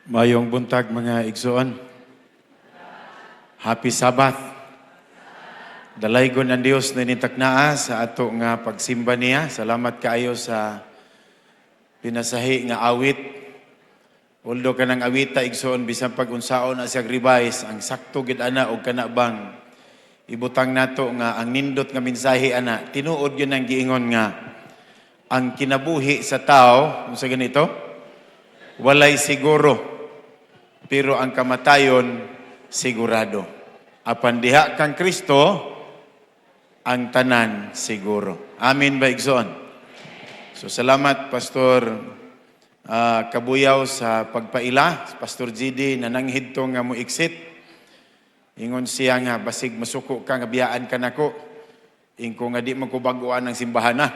Mayong buntag mga igsoon. Happy Sabbath. Dalaygon ang Dios na nitaknaa sa ato nga pagsimba niya. Salamat kaayo sa pinasahi nga awit. Uldo ka ng awita igsoon bisan pag-unsaon na siya revise ang sakto gid ana og kana bang ibutang nato nga ang nindot nga mensahe ana. Tinuod yun ang giingon nga ang kinabuhi sa tao, unsa ganito? Walay siguro. Pero ang kamatayon, sigurado. Apan diha kang Kristo, ang tanan siguro. Amin ba, igsoon? So, salamat, Pastor Kabuyaw, sa pagpaila. Pastor GD, nananghid to nga mo exit. Ingon siya nga, basig masuko ka, nga biyaan ka nako. Ingko nga di magkubaguan ng simbahan na.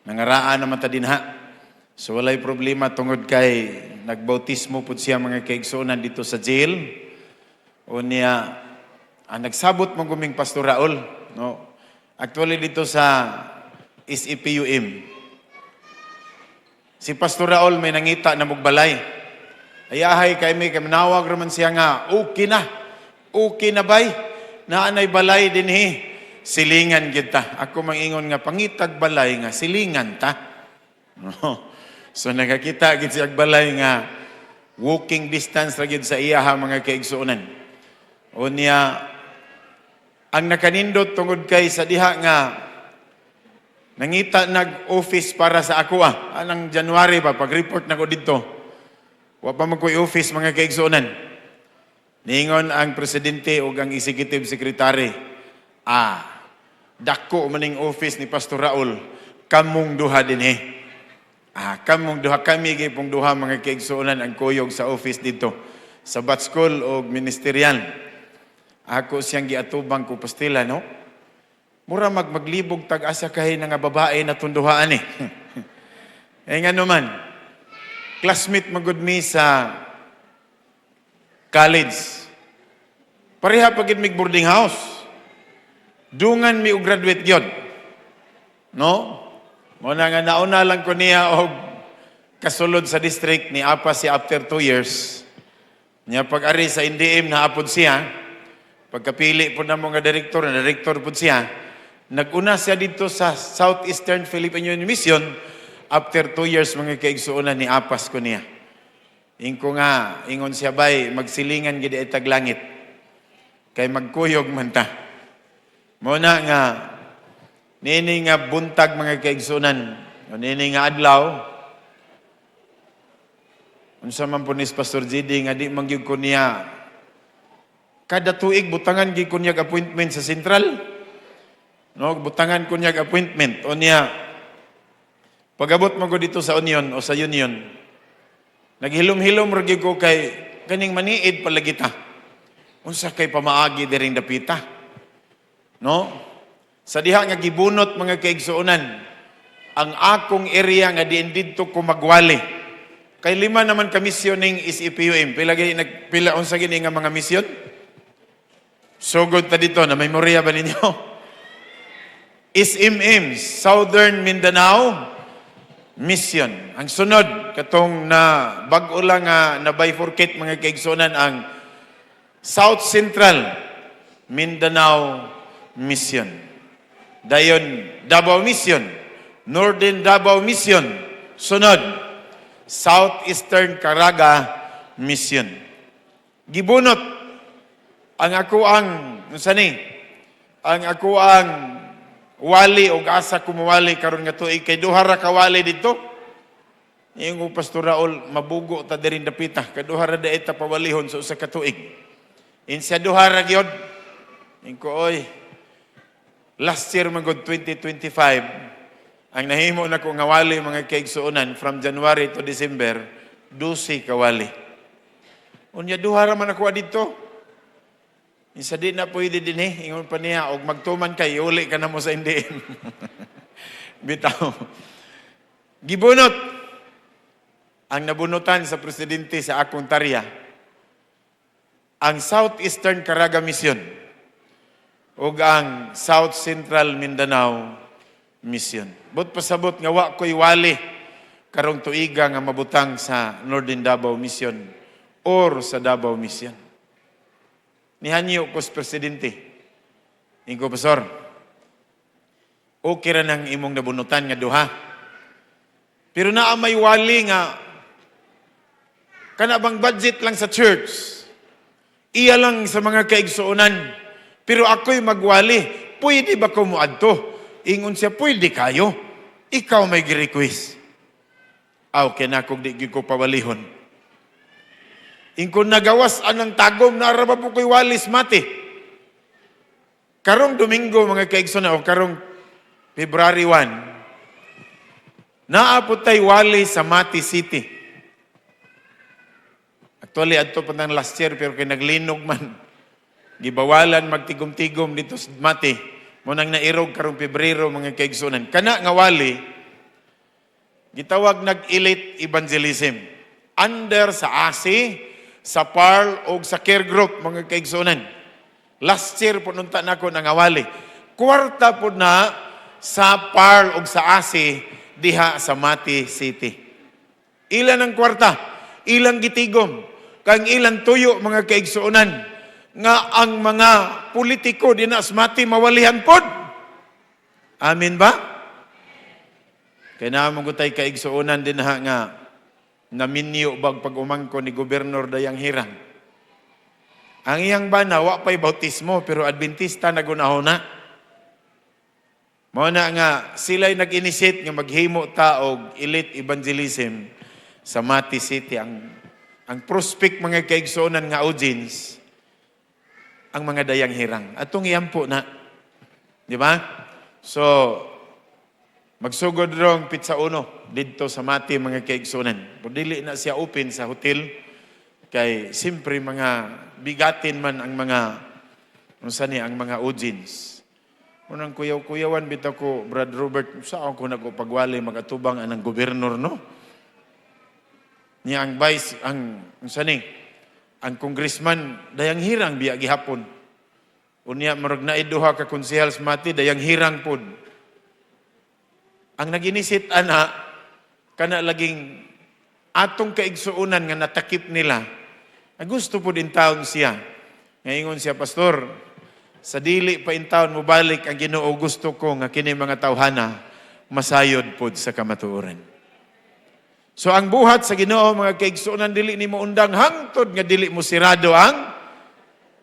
Nangaraan naman ta din ha. So walay problema tungod kay nagbautismo po siya mga kaigsunan dito sa jail. O niya, nagsabot mong guming Pastor Raul. No? Actually dito sa SEPUM. Si Pastor Raul may nangita na mugbalay. Ayahay kay may manawag raman siya nga, okay na bay, naanay balay din silingan kita. Ako mangingon nga, pangitag balay nga, silingan ta. No? So nakakita gid siya balay nga walking distance ra gid sa iya mga kaigsuonan. O niya ang nakanindot tungod kay sa diha nga nangita nag-office para sa ako anang January pa pag-report nako didto. Wa pa man ko'y office mga kaigsuonan. Ningon ang presidente ug ang executive secretary, dako maning office ni Pastor Raul, kamong duha dinhi. Kamong duha kami gipong duha mga kaigsuonan ang kuyog sa office dito sa Bat School o ministerial. Ako siyang giatubang ko pastila, no? Mura maglibog tag-asa kahay nga babae na tunduhaan nga naman, classmate magud mi sa college. Pareha pagid mig boarding house. Dungan mi og graduate gyud. No? Muna nga nauna lang ko niya og kasulod sa district ni Apa si after 2 years. Niya pag-ari sa NDM na apod siya, pagkapili po na mga director po siya, nag-una siya dito sa Southeastern Philippine Union Mission after 2 years mga kaigsuonan ni Apas ko niya. Ingon siya bay, magsilingan gid itag langit. Kay magkuyog man ta. Muna nga, nini nga buntag mga kaigsunan, nini nga adlaw, unsa man po ni Pastor GD nga di mangyug ko niya, kada tuig butangan gyud ko niya appointment sa Central, no, butangan ko niya appointment, o niya, pag-abot mo ko dito sa Union o sa Union, naghilom-hilom ragi ko kay, kaning maniid palagi ta, unsa kay pamaagi diring dapita, no? Sa diha nga gibunot mga kaigsuonan, ang akong area nga diin dito ko magwali. Kay 5 naman ka misyoning SEPUM. Pila unsa gini nga mga misyon? Sugod ta dito na memorya ba ninyo? SMM, Southern Mindanao Mission. Ang sunod katong na bag-o lang nga na bifurcate mga kaigsuonan ang South Central Mindanao Mission. Dayon Davao Mission, Northern Davao Mission, sunod Southeastern Caraga Mission. Gibunot ang ako ang wali o asa kumuwali karon nga tuig kay duha ra ka wali dito. Yung Pastor Raul mabugo ta diri dapita kay duha ra daay ta pawalihon sa usa ka tuig. Insa duha ra gyud. Ingko oy last year magod 2025, ang nahimo na ko nga wali mga kaigsuonan from January to December, 12 kawali. Unya duha ra man ako dito. Isa di na pwede din ingon pa niya, og magtuman kay uli ka na mo sa NDM. Bitaw. Gibunot ang nabunutan sa presidente sa akong tarya, ang Southeastern Caraga Mission ug ang South Central Mindanao Mission. But pasabot nga wa ko'y wali karong tuiga nga mabutang sa Northern Davao Mission or sa Davao Mission. Nihanyo ko sa presidente. Ingo, Pastor, okay ra nang imong nabunutan nga duha. Pero naa may wali nga kana bang budget lang sa church. Iya lang sa mga kaigsuonan. Pero ako'y magwali. Pwede ba ko muadto? Ingon siya, pwede kayo. Ikaw may gi-request. Aw, kinakog di ko pawalihon. Ingkon nagawas anang tagom na araba po ko'y walis mati. Karong Domingo, mga kaigsuonan, o karong February 1, naapot tay wali sa Mati City. Actually, adto pa ng last year, pero kay naglinog man. Gibawalan, magtigom-tigom dito sa Mati. Munang nairog karong Pebrero, mga kaigsuonan. Kana nga wali, gitawag nag-elite evangelism. Under sa ASI, sa PARL, o sa care group, mga kaigsuonan. Last year po nunta na ako nangawali. Kwarta po na sa PARL o sa ASI, diha sa Mati City. Ilan ang kwarta? Ilang gitigom? Kang ilang tuyo, mga kaigsuonan, nga ang mga politiko din sa Mati mawalihan pod. Amin ba? Kaya naman ko tayo kaigsuonan din nga naminyo bag pag-umangko ni Gobernador Dayang Hirang. Ang iyang bana, wa pa'y bautismo, pero Adventista na gunahon na. Mauna nga, sila'y nag-initiate nga maghimo taog elite evangelism sa Mati City. Ang prospect mga kaigsuonan nga audience, ang mga Dayang Hirang. Atong iyampo na. Di ba? So, magsugod rong Pizza Uno dito sa Mati mga kaigsuonan. Pudili na siya open sa hotel. Kay simpre mga bigatin man ang mga ang mga audience. Unang kuyaw-kuyawan bitaw ko, Brad Robert, saan ko nagpagwali magatubang anang gobernador, no? Niya ang vice, ang congressman, Dayang Hirang biya gihapon. Unya marag na iduha ka konsehal sa Mati, Dayang Hirang pod. Ang nag-inisit ana, kana laging atong kaigsuunan nga natakip nila, gusto po din taon siya. Ngayon siya, Pastor, sa dili pa in taon mo balik ang Ginoo, gusto ko nga kini mga tawhana masayod pod sa kamatuoran. So ang buhat sa Ginoo, mga kaigsuonan, dili nimo undang hangtod nga dili mo sirado ang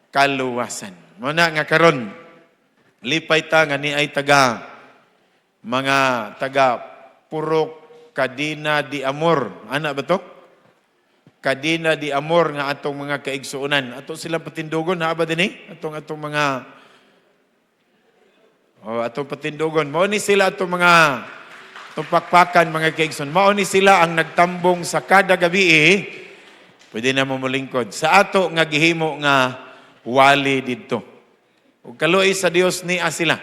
kaluwasan. Muna nga karon, lipay ta nga ni ay mga taga Purok Kadina di Amor. Ana ba to? Kadina di Amor nga atong mga kaigsuonan. Ato silang patindogon, na ba din atong mga atong patindogon. Mao ni sila atong mga pakpakan mga kaigsuonan. Mao ni sila ang nagtambong sa kada gabi pwede na mo mulingkod. Sa ato nga gihimo nga wali didto. Ug kaluoy sa Dios niya sila.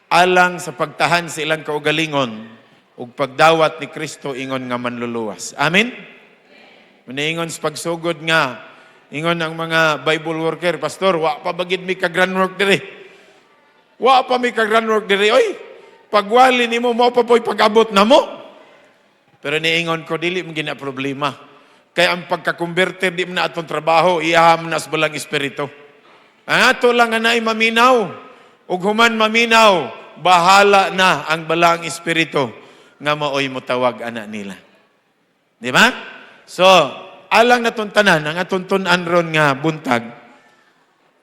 Alang sa pagtahan sa ilang kaugalingon ug pagdawat ni Kristo ingon nga manluluwas. Amen? Manaingon sa pagsugod nga, ingon ang mga Bible worker, Pastor, wa pa bagid mi ka-grand work diri. Wa pa mi ka-grand work diri. Oy, pagwali nimo mo pa po'y pag-abot na mo. Pero niingon ko, dili mo gina problema. Kaya ang pagka-converter, di mo na atong trabaho, iaham na sa balang espiritu. Ang ato lang nga naay maminaw. Ug human maminaw, bahala na ang balang espiritu nga maoy mo tawag ana nila. Di ba? So, alang natong tanan, ang atong tunan ron nga buntag,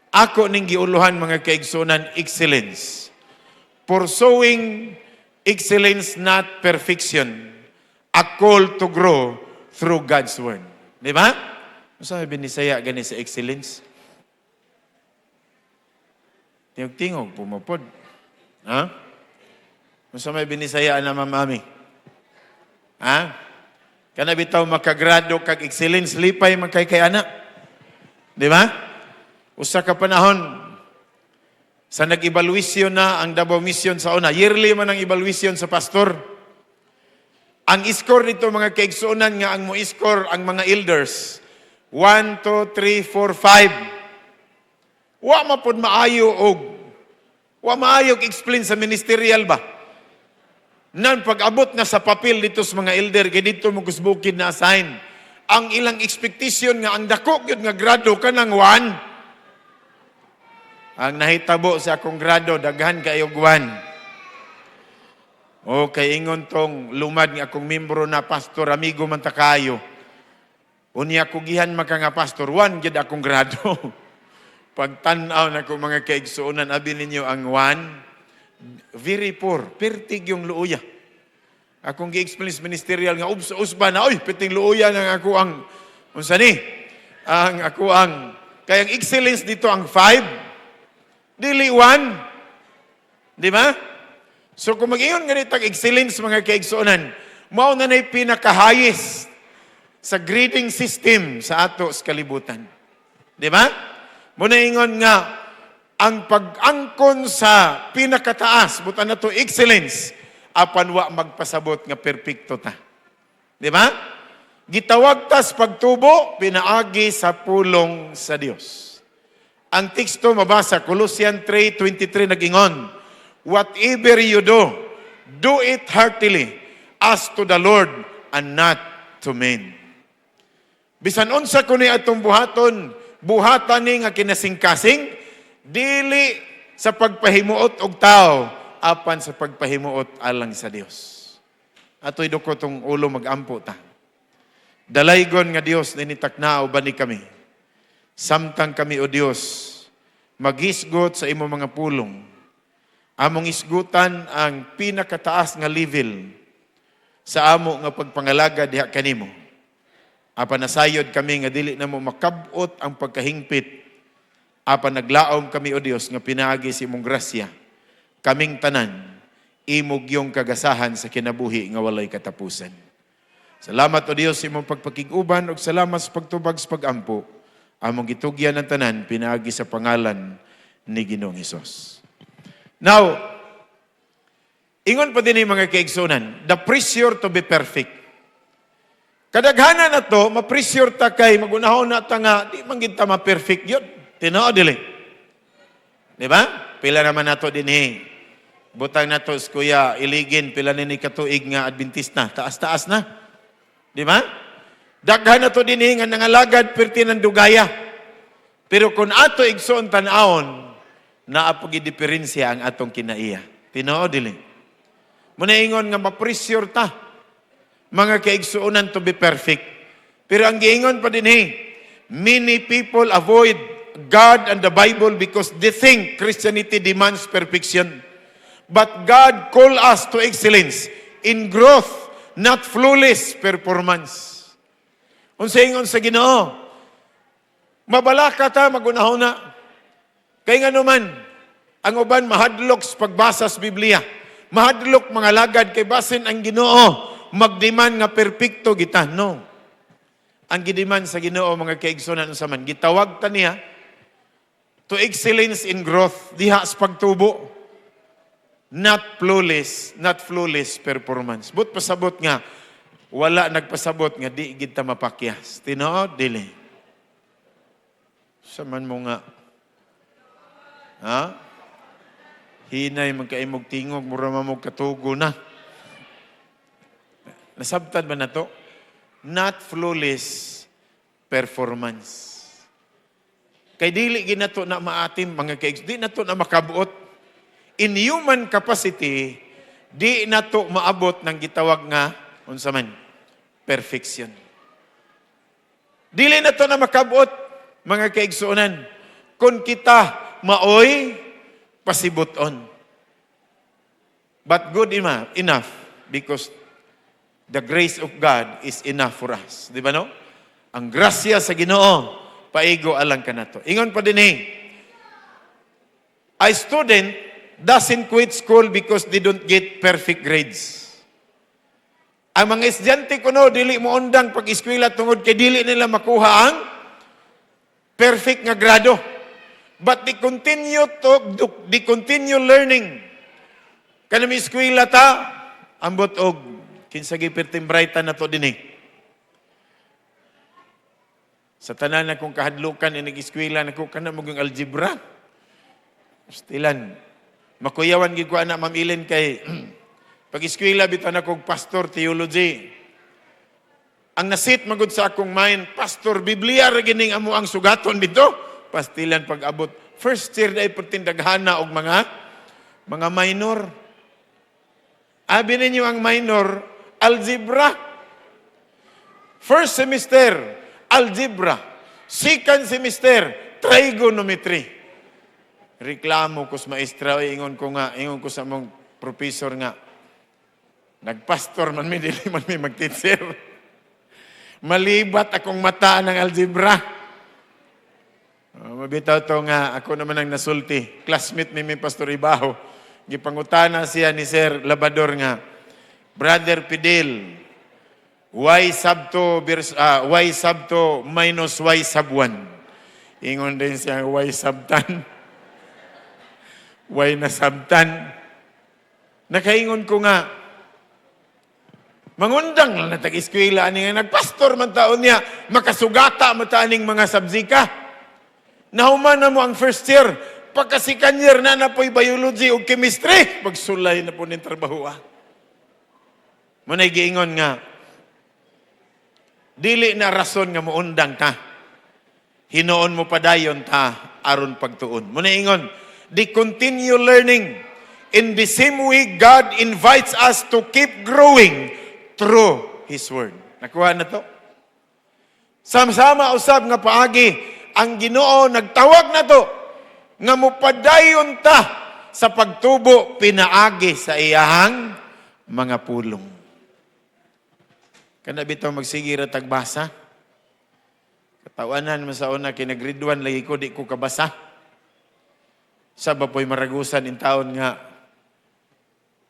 ako ning giuluhan mga kaigsunan, excellence. Pursuing excellence, not perfection. A call to grow through God's Word. Di ba? Ano sabi ni Saya gani sa excellence? Tingog-tingog, pumapod. Ha? Ano sabi binisaya na mamami? Ha? Kana bitaw makagrado kag excellence, lipay magkay kay anak. Di ba? Usa ka panahon, sa nag-evaluation na ang Davao Mission sa una, yearly man ang evaluation sa pastor. Ang score nito mga kaigsuonan nga ang mo-score ang mga elders, 1, 2, 3, 4, 5. Wa mapod maayo og wa maayo explain sa ministerial ba? Nan pag-abot na sa papel dito sa mga elder, kay dito mo kusbukid na assign. Ang ilang expectation nga, ang dako yun nga grado ka ng 1. Ang nahitabo sa akong grado, daghan kayo 1. O kay ingon tong lumad nga akong membro na pastor, amigo man ta kayo. Unya kugihan maka nga pastor, 1 gyud akong grado. Pagtanaw na ko mga kaigsuonan, abi ninyo ang 1, very poor, pertig yung luuya. Akong gi-explain ministerial nga, usba na, oy, pertig luuya ng ako ang, unsa ni? Ang ako ang, kayang excellence dito ang 5, dili 1. Di ba? So kung mag-iyon nga nitang excellence mga kaigsuonan, mao na na'y pinaka-highest sa grading system sa ato sa kalibutan. Di ba? Muna ingon nga, ang pag-angkon sa pinakataas, buta na to excellence, apan wa magpasabot nga perpekto ta. Di ba? Gitawag tas pagtubo, pinaagi sa pulong sa Dios. Ang teksto mabasa, Colossians 3:23 nag-ingon, whatever you do it heartily, as to the Lord and not to men. Bisan unsa ko ni atong buhatan ni nga kinasingkasing, dili sa pagpahimuot og tao, apan sa pagpahimuot alang sa Dios. Ato'y duko tong ulo magampo ta. Dalaygon nga Dios ninitaknao ba ni kami. Samtang kami o Dios, maghisgot sa imo mga pulong. Among isgutan ang pinakataas nga level sa amo nga pagpangalaga diha kanimo. Apan nasayod kami nga dili na mo makabot ang pagkahingpit. Apan naglaom kami o Dios nga pinaagi sa imong grasya. Kaming tanan, imog yung kagasahan sa kinabuhi nga walay katapusan. Salamat o Dios sa imong pagpakiguban ug salamat sa pagtubag sa pagampo. Among gitugyan ng tanan, pinaagi sa pangalan ni Ginoong Hesus. Now, ingon pa din yung mga kaigsunan, the pressure to be perfect. Kadaghanan na to, ma-pressure ta kay magunahon na ta nga, di man gid ta ma-perfect yun. Tinoo dili. Di ba? Pila naman nato dinhi. Butang nato sa Kuya Iligin, pila ni katuig nga Adventista. Taas-taas na. Di ba? Daghan nato dinhi nga nangalagad perti ng dugaya. Pero kung ato igsoon tan-awon, naapog diferensya ang atong kinaiya. Tinoo dili. Muna ingon nga ma-pressure ta. Mga kaigsuonan to be perfect. Pero ang giingon pa dinhi, many people avoid God and the Bible because they think Christianity demands perfection. But God call us to excellence in growth, not flawless performance. Unsa ingon sa Ginoo? Mabalaka ta magunahon na. Kay nga naman, ang uban mahadlok sa pagbasa sa Biblia. Mahadlok mga lagad kay basin ang Ginoo magdemand nga perpekto kita. No. Ang gidiman sa Ginoo mga kaigsunan unsa man, gitawag ta niya to excellence in growth, diha sa pagtubo. Not flawless performance. But pasabot nga, wala nagpasabot nga di gid ta mapakyas. Tinoo, dili. Saman mo nga. Ha? Hinay magkaimog tingog, mura mamog katugo na. Nasabtan ba na to? Not flawless performance. Kay dili ginato na maatim mga kaigs, di nato na makabuot. In human capacity, di nato maabot ng gitawag nga unsa man perfection. Dili nato na makabuot mga kaigsuonan kung kita maoy pasibuton. But good enough because the grace of God is enough for us. Di ba no? Ang grasya sa Ginoo paigo alang kanato. Ingon pa din a student doesn't quit school because they don't get perfect grades. Ang mga estudyante kuno dili mo undang pag-eskwela tungod kay dili nila makuha ang perfect nga grado. But they continue learning. Kanami eskwela ta ambot og kinsa giperting brightan nato dinhi. Sa tanan na kong kahadlukan, nag-eskwela na ko, kana maging algebra. Stilan. Makuyawan gid ko anak Ma'am Ilin kay Pag-eskwela, bitan akong pastor theology. Ang nasit magud sa akong mind, pastor, Biblia ra gining amo ang sugaton dito. Pastilan pag-abot. First year na ipertindaghana og mga minor. Abi ninyo ang minor, algebra. First semester, algebra. Second semester, trigonometry. Reklamo ko sa maestra, ingon ko sa mong professor nga, nagpastor man mi, dili man mi mag-teacher. Malibat akong mata ng algebra. Mabitaw to nga, ako naman ang nasulti. Classmate mi Pastor Ibaho. Gipangutana siya ni Sir Labador nga, Brother Fidel, y sub 2 minus y sub 1. Ingon din siya, y sub 10. Y na sub 10. Nakaingon ko nga, mangundang lang na tag-eskwela ani nga nagpastor man taon niya, makasugata mataaning mga sabzika. Nahuman na mo ang first year, pagka-second year na po'y biology o chemistry, magsulay na po ng trabaho. Muna'y giingon nga, dili na rason nga muundang ta. Hinoon mo padayon ta, aron pagtuon. Muna'y ingon, the continue learning. In the same way, God invites us to keep growing through His Word. Nakuha na to? Sama-sama usab nga paagi, ang Ginoo nagtawag na to, nga mupadayon ta sa pagtubo pinaagi sa iyahang mga pulong. Kana bitaw magsigira tagbasa. Katawanan mo sa una kinagrade 1 lagi ko di ko kabasa. Saba po'y maragusan in taon nga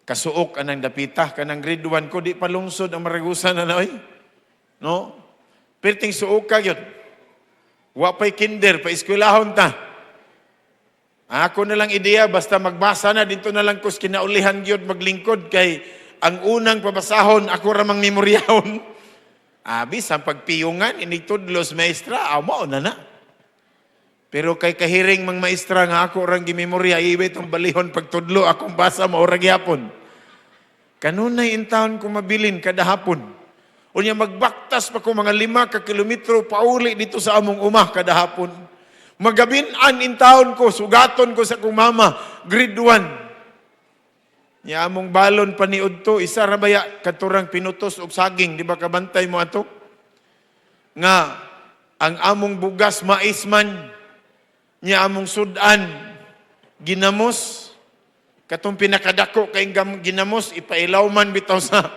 kasuok anang dapita kanang grade 1 ko di palungsod ang maragusan na oy. No? Perting suok ka gyud. Wa pa'y kinder pa eskwelahon ta. Ako na lang ideya, basta magbasa na, dito na lang kus kinaulihan gyud maglingkod kay ang unang pabasahon, ako ramang memoryahon. Abis, ang pagpiyungan, initudlos maestra, mao na na. Pero kay kahiring mang maestra nga ako orang gimemorya, iwit ang balihon pagtudlo, akong basa maurag yapon. Kanunay in taon ko mabilin kada hapon. Unya magbaktas pa ko mga 5 kilometro pauli dito sa among umah kada hapon. Magabinan in taon ko, sugaton ko sa kong mama, grade 1. Niya among balon paniud to, isa rabaya katurang pinutos og saging, di ba kabantay mo ato? Nga, ang among bugas mais man, niya among sudan, ginamos, katong pinakadako kay ginamos, ipailaw man bitaw sa,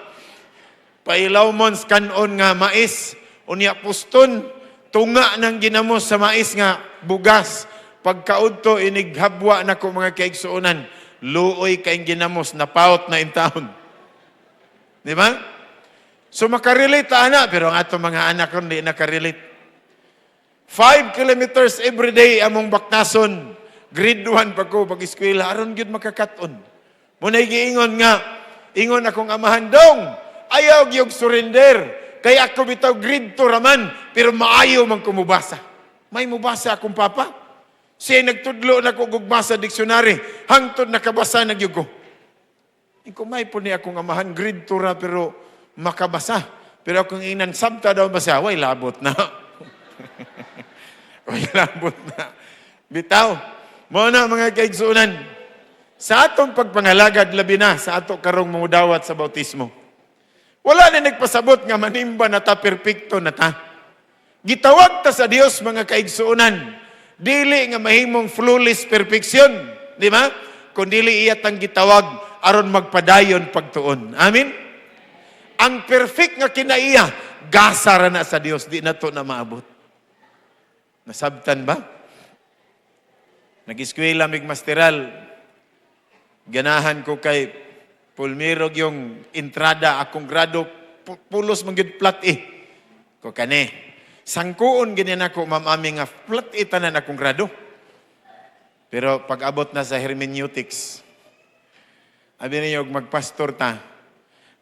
pailaw man kanon nga mais, unya puston, tunga ng ginamos sa mais nga bugas. Pagkaudto, inighabwa na ko mga kaigsuunan. Luoy kaing ginamos, napaut na in taon. Di ba? So makarelate ana, pero ang ato mga anak ron di nakarelate. 5 kilometers every day among baknason. Grade 1 pa ko pag-eskwela, aron gyud makakaton. Muna'y giingon nga, ingon akong amahan dong, ayaw gyud surrender. Kaya ako bitaw grade 2 raman, pero maayo man kumubasa. May mubasa akong papa. Siya nagtudlo na ko gugbasa diksyonary, hangtod nakabasa na gyud ko. Iko may po ni akong amahan, grade 2 ra, pero makabasa. Pero akong inan, sabta daw basa, way labot na. Way labot na. Bitaw, mo na mga kaigsuunan, sa atong pagpangalagad, labi na sa ato karong mudawat sa bautismo. Wala na nagpasabot nga manimba na ta, perfecto na ta. Gitawag ta sa Dios mga kaigsuunan, dili nga mahimong flawless perfection, di ba? Kung dili iya tang gitawag, aron magpadayon pagtuon. Amin? Ang perfect nga kinaiya, gasara na sa Dios, di na to na maabot. Nasabtan ba? Nag-eskwela mig masteral, ganahan ko kay pulmirog yung entrada, akong grado, pulos mangyud plat ko kani. Sangkuon ganyan ako, mamami nga, plat tanan akong grado. Pero pag abot na sa hermeneutics, abi niyo magpastor ta,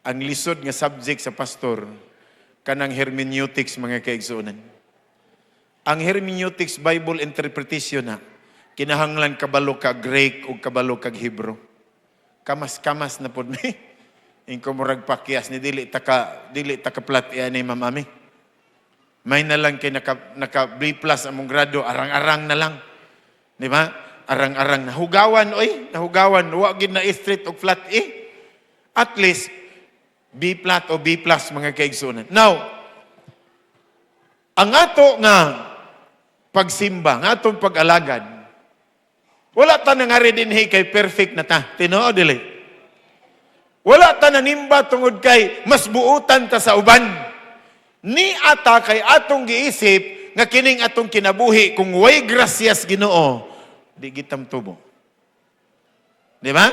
ang lisod nga subject sa pastor, kanang hermeneutics mga kaigsuonan. Ang hermeneutics, Bible interpretation na, kinahanglan kabalo ka Greek o kabalo kag Hebrew. Kamas-kamas na po ni. Ingko murag pakyas ni dili ta ka plat ni mamami. May na lang kay naka B+ among grado, arang-arang na lang. Di ba? Arang-arang nahugawan wa gid na straight og flat At least B flat o B+ mga kaigsunan. Now, ang ato nga pagsimba, nga atong pag-alagad, wala ta nangari dinhi kay perfect na ta. Tinuod dili. Wala ta nanimba tungod kay mas buutan ta sa uban. Ni ata kay atong giisip nga kining atong kinabuhi kung way gracias Ginoo, di gitam tubo. Di ba?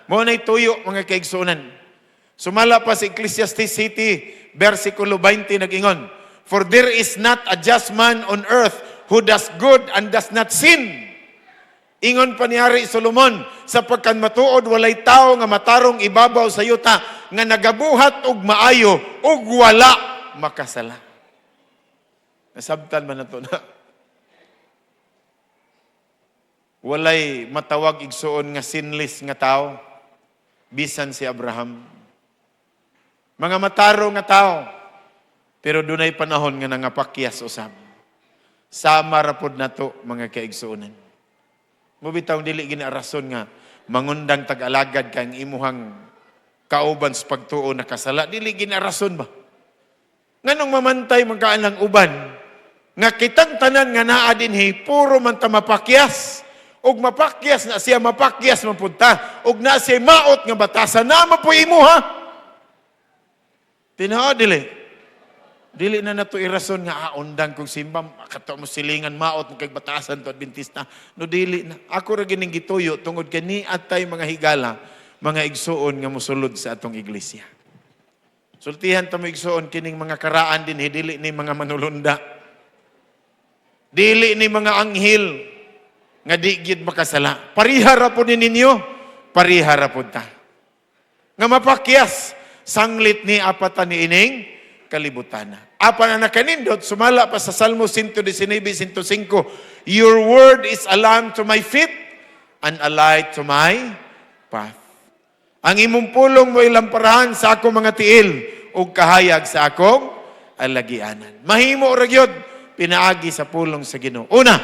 Mo nay tuyo mga kaigsunan. Sumala pa sa Ecclesiastes City, versikulo 20 nag-ingon, "For there is not a just man on earth who does good and does not sin." Ingon pa ni Hari Solomon, sapagkat matuod walay tao nga matarong ibabaw sa yuta nga nagabuhat og maayo ug wala makasala. Nasabtan man nato na. Walay matawag igsuon nga sinless nga tao bisan si Abraham. Mga matarong nga tao pero dunay panahon nga nangapakyas usab. Sama ra pod nato mga kaigsuonan. Mubitaw dili gina rason nga mangundang tag-alagad kang imuhang kauban sa pagtuo nakasala. Dili gina rason ba? Nganong mamantay magkaanang uban nga kitang tanan nga naa dinhi puro man ta mapakyas. Og mapakyas na siya mapakyas mapunta. Og na siya maot nga batasan na mapuy imuha. Tinao dili. Dili na nato irason nga undang kong simba, kato mo silingan maot mo kay batasan to Adventista. No dili na. Ako ra gining gituyo tungod kay ni atay mga higala, mga igsuon nga mosulod sa atong iglesia. Sultihan ta mo igsuon kining mga karaan din dili ni mga manulunda. Dili ni mga anghel nga di gyud makasala. Parihara po ninyo, parihara po ta. Nga mapakyas sanglit ni apatan ni ining kalibutan. Apa na nakanindot, sumala pa sa Salmo 119:105, "Your word is a lamp to my feet and a light to my path." Ang imong pulong mo ilamparahan sa akong mga tiil ug kahayag sa akong alagianan. Mahimo ra gyud pinaagi sa pulong sa Ginoo. Una,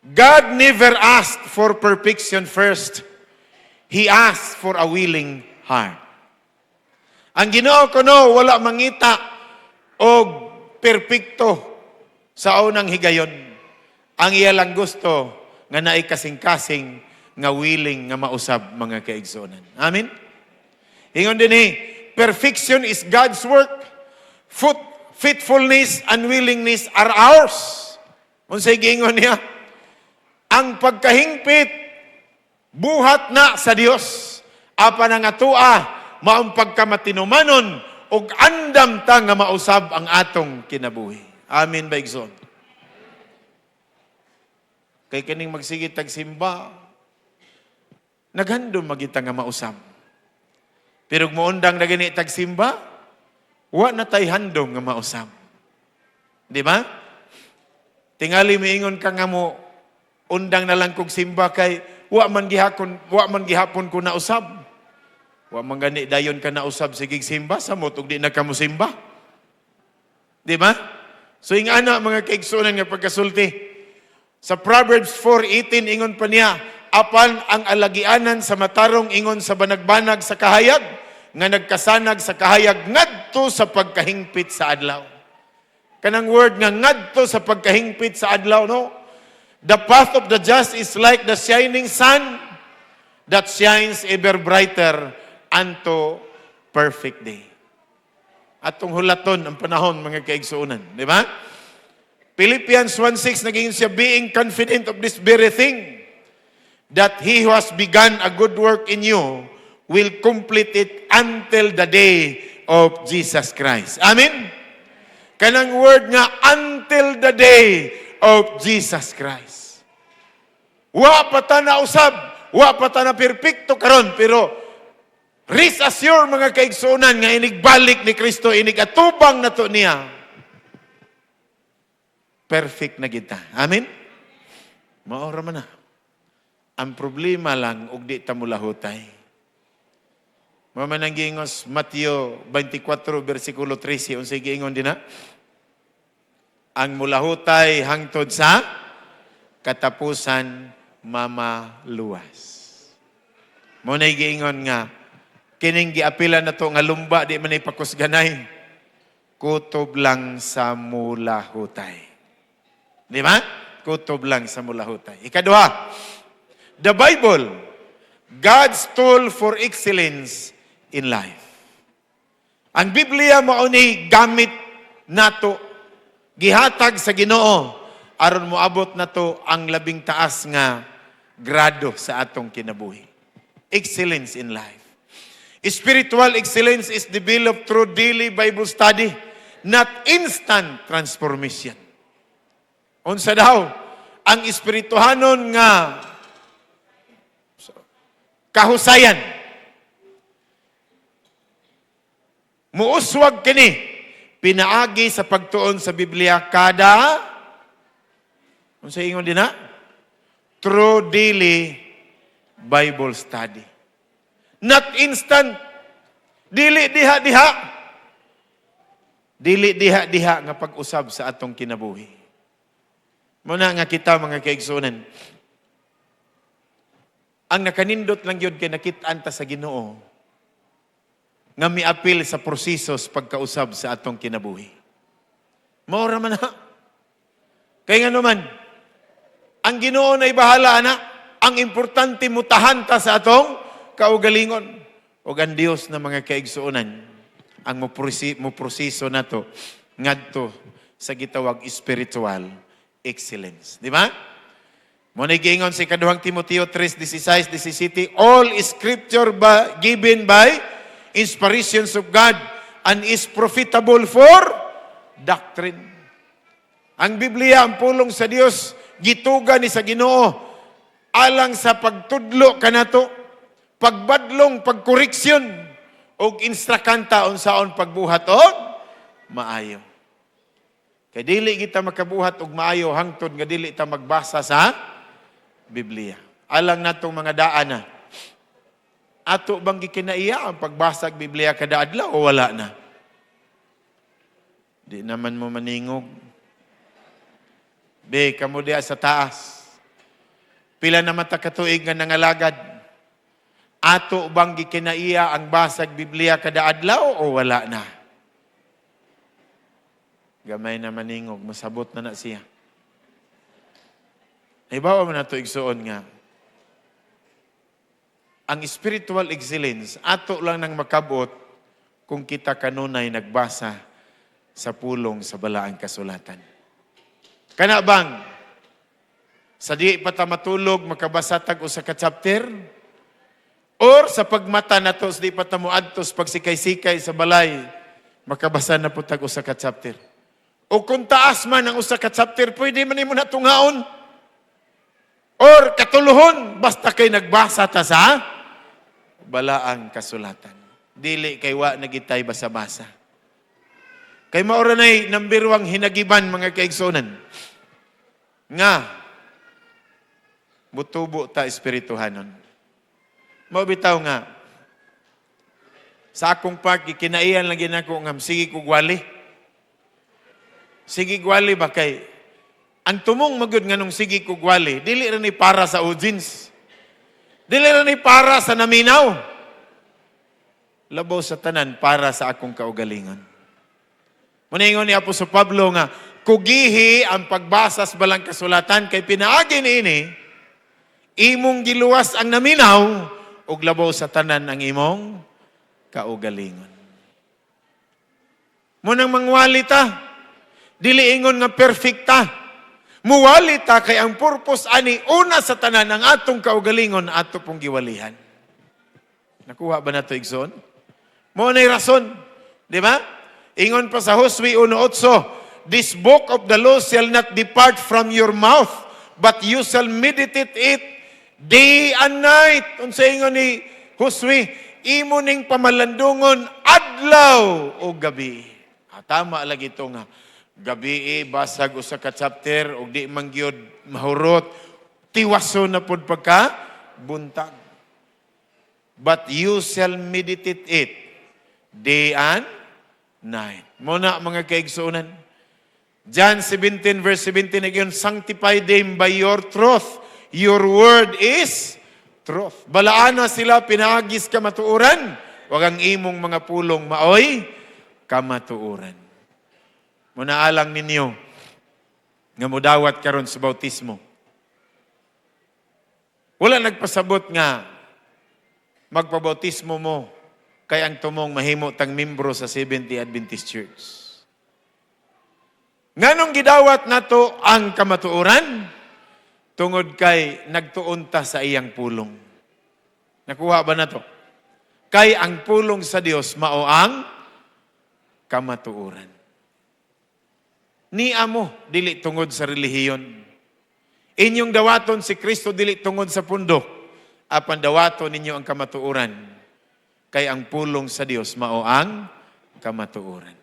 God never asked for perfection first. He asked for a willing heart. Ang Ginoo kuno wala mangita og perpekto sa unang higayon. Ang iya lang gusto nga naay kasing-kasing nga willing nga mausab mga kaigsuonan. Amen. Ingon dinhi, perfection is God's work. Faithfulness and willingness are ours. Unsay giingon niya? Ang pagkahingpit buhat na sa Dios. Apa na nga tua maong pagkamatinumanon ug andam ta nga mausab ang atong kinabuhi. Amen ba igsoon? Kay kining magsigit tag simba, naghandom magita nga mausab. Pero kung maundang na gani tag simba, wa na tay handom nga mausab. Di ba? Tingali miingon ka nga mo undang na lang kog simba kay wa man gihapon ko na usab. Wa man gani dayon ka na usab sige simba sa mo ug di na ka mo simba. Di ba? So ingana mga kaigsuonan nga pagkasulti. Sa Proverbs 4:18 ingon pa niya, apan ang alagianan sa matarong ingon sa banag-banag sa kahayag nga nagkasanag sa kahayag ngadto sa pagkahingpit sa adlaw. Kanang word nga ngadto sa pagkahingpit sa adlaw, no? The path of the just is like the shining sun that shines ever brighter unto perfect day. Atong hulaton ang panahon mga kaigsuonan, di ba? Philippians 1:6 naging siya, being confident of this very thing, that he who has begun a good work in you will complete it until the day of Jesus Christ. Amen? Kanang word nga, until the day of Jesus Christ. Wa pa ta na usab, wa pa ta na perpekto karon, pero rest assure mga kaigsuonan nga inigbalik ni Kristo, inigatubang na to niya. Perfect na kita. Amen? Maora man na. Ang problema lang, ug di ta mulahutay. Maman ang giingos, Mateo 24, versikulo 13. Unsay giingon din na? Ang mulahutay hangtod sa katapusan mamaluwas. Muna'y giingon nga, kining giapila na to nga lumba, di man ipakusganay, kutob lang sa mulahutay. Di ba? Kutob lang sa mulahutay. Ikaduha, the Bible, God's tool for excellence in life. Ang Biblia mao ni gamit nato, gihatag sa Ginoo aron moabot nato ang labing taas nga grado sa atong kinabuhi. Excellence in life. Spiritual excellence is developed through daily Bible study, not instant transformation. Unsa daw ang espirituhanon nga kahusayan? Muuswag kini pinaagi sa pagtuon sa Biblia kada unsa ingon din na? Through daily Bible study. Not instant. Dili diha-diha. Dili diha-diha nga pag-usab sa atong kinabuhi. Muna nga kita mga kaigsunan. Ang nakanindot lang yun kay nakit-an ta sa Ginoo nga miapil sa prosesos pagkausab sa atong kinabuhi. Maura man na. Kaya nga naman, ang Ginoo na ibahala na, ang importante mutahan ta sa atong kaugalingon. O ang Diyos na mga kaigsuonan, ang muproseso na to, ngadto sa gitawag spiritual excellence. Di ba? Muna giingon si kaduhang Timoteo 3:16, 17, all scripture given by inspirations of God and is profitable for doctrine. Ang Biblia, ang pulong sa Dios, gituga ni sa Ginoo alang sa pagtudlo kanato, pagbadlong, pagkoreksyon og instrakanta unsaon pagbuhat og maayo. Kay dili kita makabuhat og maayo hangtod nga dili ta magbasa sa Biblia. Alang natong mga daan na. Ato bang gikinaiya ang pagbasag Biblia kada adlaw o wala na? Di naman mo maningog. Be, kamo diya sa taas. Pila na mata katuig nga nangalagad. Ato bang gikinaiya ang basag Biblia kada adlaw o wala na? Gamay na maningog, masabot na siya. Ibawa mo na ito igsuon nga. Ang spiritual excellence, ato lang nang makabot kung kita kanunay nagbasa sa pulong sa balaang kasulatan. Kana bang, sa di pa ta matulog, makabasa tag usa ka chapter? Or sa pagmata na to, sa di pa ta muadtos, pagsikay-sikay sa balay, makabasa na po tag usa ka chapter? O kung taas man ang usa ka chapter, pwede man mo na tungaon. Or katuluhon, basta kay nagbasa ta sa balaang kasulatan. Dili kay wa nagitay basa-basa. Kay maura na'y nambirwang hinagiban mga kaigsonan. Nga, butubo ta espirituhanon. Mabitaw nga, sa akong part, ikinaiyan lang ginako nga, sige ko gwali. Sige gwali ba kay, ang tumong magud nga nung sige ko gwali, dili rin para sa audience. Dili rin para sa naminaw. Labaw sa tanan para sa akong kaugalingon. Muningon ni Apostol Pablo nga, kugihi ang pagbasa sa balang kasulatan kay pinaagi niini, imong giluwas ang naminaw, ug labaw sa tanan ang imong kaugalingon. Munang mangwali ta, dili ingon nga perfecta. Muwali ta kay ang purpose ani una sa tanan ang atong kaugalingon ato pong giwalihan. Nakuha ba nato igsoon? Mo nay rason, di ba? Ingon pa sa Josue 1:8, this book of the law shall not depart from your mouth, but you shall meditate it day and night. Unsa ingon ni Josue, imo ning pamalandungon adlaw o gabi. Tama lagi ito nga. Gabi basag usa ka chapter og di man gyud mahurot tiwaso na pud pagka buntag. but you shall meditate it day and night. Muna mga kaigsunan. John 17 verse 17 again, sanctify them by your truth. Your word is truth. Balaan na sila pinagis kamatuuran. Wag ang imong mga pulong maoy kamatuuran. Muna alang ninyo nga mudawat karon sa bautismo. Wala nagpasabot nga magpabautismo mo kay ang tumong mahimo tang membro sa Seventh-day Adventist Church. Nganong gidawat nato ang kamatuoran? Tungod kay nagtuon ta sa iyang pulong. Nakuha ba nato? Kay ang pulong sa Dios mao ang kamatuoran. Niya mo dili tungod sa relihiyon. Inyong dawaton si Kristo dili tungod sa pundok. Apan dawaton ninyo ang kamatuoran. Kay ang pulong sa Dios mao ang kamatuoran.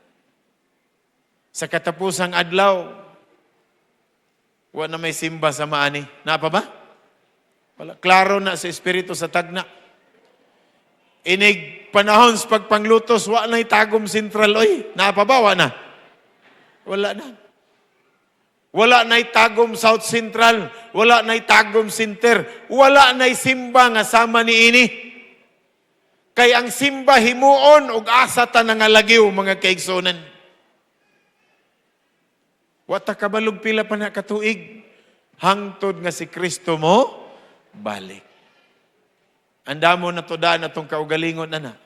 Sa katapusang adlaw, wala na may simba sa maani. Napa ba? Wala. Klaro na sa Espiritu sa tagna. Inig panahon sa pagpanglutos, wala na itagom sentral. Oy, napa ba? Wala na. Wala na. Wala na itagom South Central. Wala na itagom Center. Wala na simba nga sama ni ini. Kay ang simba himuon ug asa ta nangalagiw mga kaigsunan. Wata kabalog pila pa na katuig hangtod nga si Kristo mo balik. Andamo na to daan atong kaugalingon na.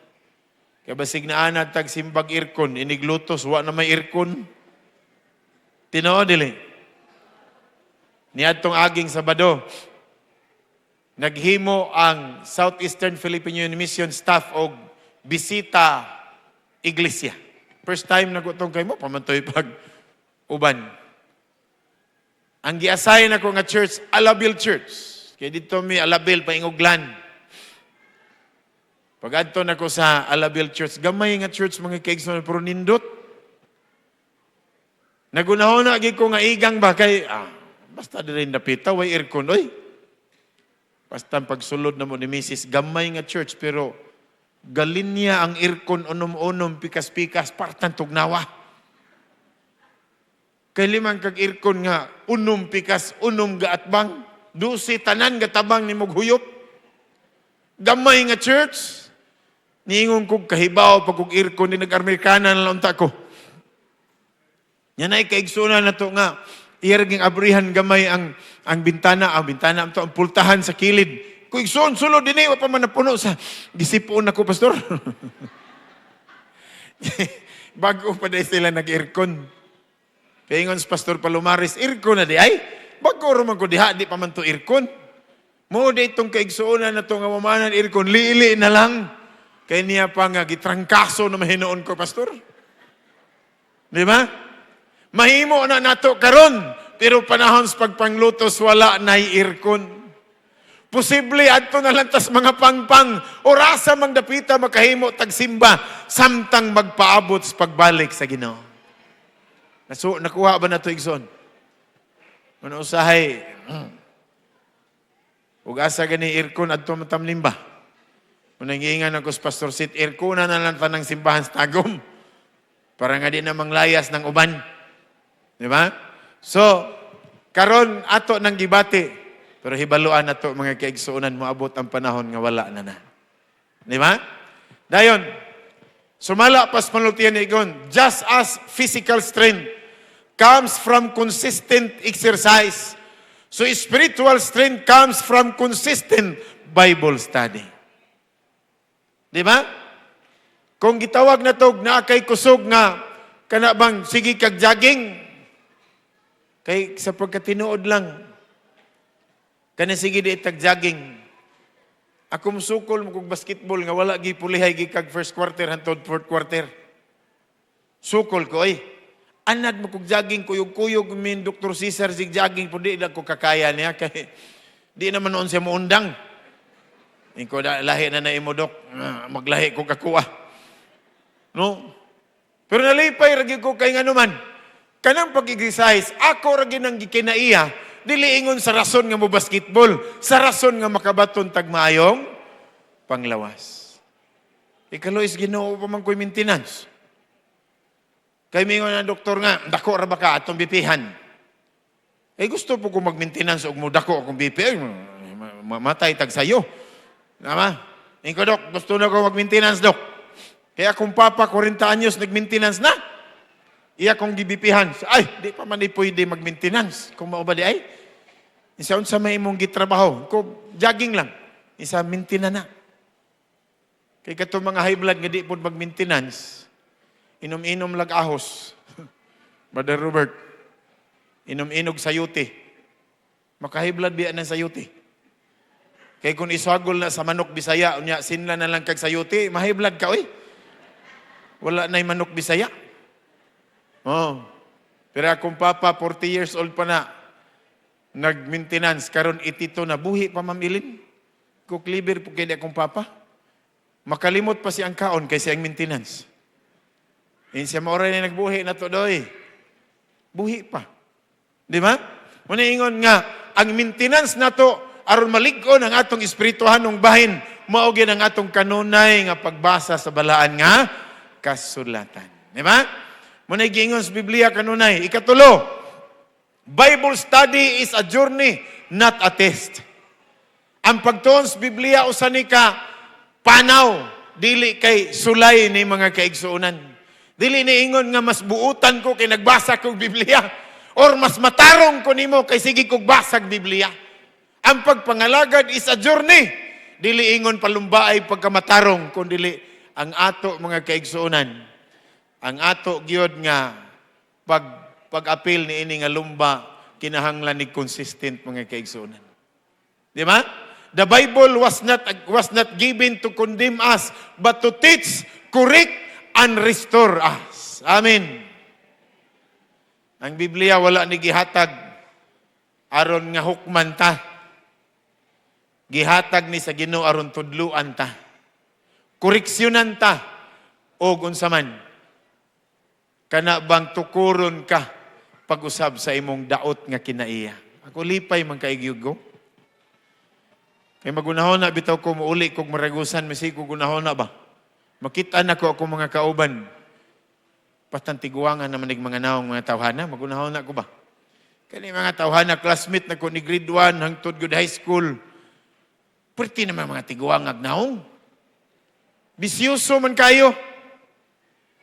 Kaya basig na anad tag simbag irkon iniglutos wa na may irkon. Tinoo dili. Niadtong aging Sabado, naghimo ang Southeastern Philippine Union Mission staff og bisita iglesia. First time na gutong kay mo, pamantoy pag uban. Ang gi-assign ako nga church, Alabil Church. Kaya dito mi Alabil, painguglan. Pag adto na ko sa Alabil Church, gamay nga church mga kaigsunan, pero nindot. Nagunahon na ko nga igang ba kay, basta din napita, way aircon, oy. Basta pagsulod na mo ni Mrs. Gamay nga church, pero galin niya ang aircon unom-unom, pikas-pikas, partan tugnawa. Kay limang kag aircon nga, unom pikas, unom gaatbang, dusi tanan gatabang ni mughuyop. Gamay nga church, niingon kog kahibaw pag kog aircon, ni nag-Amerikana na lang ko. Yan ay kaigsunan na to nga, iyaraging abrihan gamay ang bintana to ang pultahan sa kilid. Kung igsoon sulod din wa pa man napuno sa gisipoon ako pastor. Bago pa dahil sila nag-aircon. Paingon sa Pastor Palomares, aircon na di ay. Bago roman ko diha, di pa man to aircon. Mo di itong kaigsuunan na to nga mamanan aircon, liili na lang. Kaya niya pa nga gitrangkaso na mahinoon ko pastor. Di ba? Mahimo na nato karon, pero panahon sa pagpanglutos wala na aircon. Posible adto na lang tas mga pangpang orasa mang dapita makahimo tagsimba samtang magpaabot sa pagbalik sa Ginoo. Nakuha ba nato igsoon? Ano usahay? Ug asa gani aircon adto matamlimba. Unang giingan ako sa Pastor Sit, aircon na lang tanang simbahan sa tagom. Para nga di na manglayas ng uban. Di ba? So, karon ato nang gibati, pero hibaluan nato mga kaigsuonan moabot ang panahon nga wala na na. Di ba? Dayon, sumala pas manultian ni Igon, just as physical strength comes from consistent exercise, so spiritual strength comes from consistent Bible study. Di ba? Kung gitawag na to, na kay kusog nga, kana bang sige kag jogging, kay sa pagkatinuod lang, kana sige di tag-jogging. Ako musukol mo kong basketball nga wala gipulihay gikag first quarter hantod fourth quarter. Sukol ko Anad mo kong jogging kuyog-kuyog min Dr. Cesar sig jogging po di lang ko kakaya niya kay di naman noon siya muundang. Iko lahi na imo dok, maglahi ko kakuha. No? Pero nalipay ragi ko kay nganuman. Kanang pag-exercise, ako ragi nang gikinaiya, dili ingon sa rason nga mo basketball, sa rason nga makabaton tagmayong panglawas. Ikalo is Ginoo pa man ko'y maintenance. Kay mingon ang doktor nga, dako ra ba ka atong bipihan? Gusto po ko mag-maintenance og mo dako akong BP. Mamatay tag sayo. Nama? Ingko dok, gusto na ko mag-maintenance dok. Kaya akong papa, 40 anyos nag-maintenance na. Iya kong gibipihan. Ay, di pa man pwede mag-maintenance. Kung mao ba di ay? Isa unsa may imong gitrabaho. Ko jogging lang. Isa maintenance na. Kay kato mga high blood nga di po mag-maintenance, inom-inom lag ahos. Brother Robert, inom-inog sayuti. Maka-high blood biya ng sayuti. Kay kung iswagol na sa manok Bisaya, unya sinla na lang kag sayuti, ma-high blood ka, oy. Wala na'y manok Bisaya. Oh. Pero akong papa, 40 years old pa na, nag-maintenance, karon itito na, buhi pa mamilin. Kukliber po kaya akong papa. Makalimot pa siyang kaon kaysa ang maintenance. Siya maoray na nagbuhi na to doy. Buhi pa. Di ba? Muna ingon nga, ang maintenance na to, aron malig-on ang atong espirituhan ng bahin, maugin ang atong kanunay nga pagbasa sa balaan nga kasulatan. Di ba? Muna giingon sa Biblia kanunay. Ikatulo, Bible study is a journey, not a test. Ang pagtuon sa Biblia usani ka panaw, dili kay sulay ni mga kaigsuunan. Dili ni ingon nga mas buutan ko kay nagbasa kog Biblia. Or mas matarong ko nimo kay sige kog basag Biblia. Ang pagpangalagad is a journey. Dili ingon palumbaay pagkamatarong, kundi ang ato mga kaigsuunan. Ang ato gyud nga pag-apil ni ini nga lumba, kinahanglan ni consistent mga kaigsuunan. Di ba? The Bible was not given to condemn us, but to teach, correct, and restore us. Amen. Ang Biblia wala ni gihatag aron nga hukman ta. Gihatag ni sa Ginoo aron tudluan ta. Koreksyonan ta og unsa man. Kana bang tukuron ka pag-usab sa imong daot nga kinaiya. Ako lipay man kaigyud ko. Kaya magunahon na bitaw ko muuli kog maragusan, masi ko gunahon na ba? Makita na ko ako mga kauban. Patantiguangan naman ng mga naong mga tawhana, magunahon na ko ba? Kani mga tawhana, classmate na ko ni grade 1 hangtod good high school. Perti naman mga tiguangag naong. Bisyoso man kayo.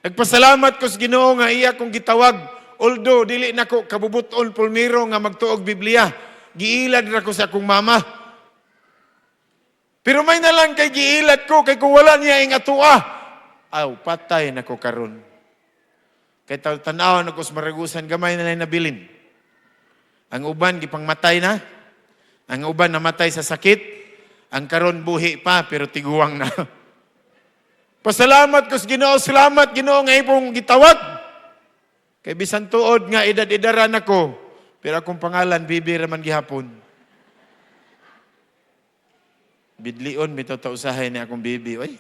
Nagpasalamat ko sa Ginoo nga iya kong gitawag. Although dili na ko kabubuton pulmiro nga magtuog Biblia. Giilad na ko sa akong mama. Pero may nalang kay giilat ko, kay kung wala niya ing atua, patay na ko karon. Kay tanaw na ko sa maragusan, gamay na nabilin. Ang uban, gipangmatay na. Ang uban, namatay sa sakit. Ang karon buhi pa, pero tiguang na. Pasalamat ko sa Ginoo, salamat Ginoo nga ipong gitawag. Kay bisan tuod nga edad-edaran ako, pero akong pangalan, Bibi Raman gihapon. Bidlion, bitaw tausahay ni akong bibi. Oy.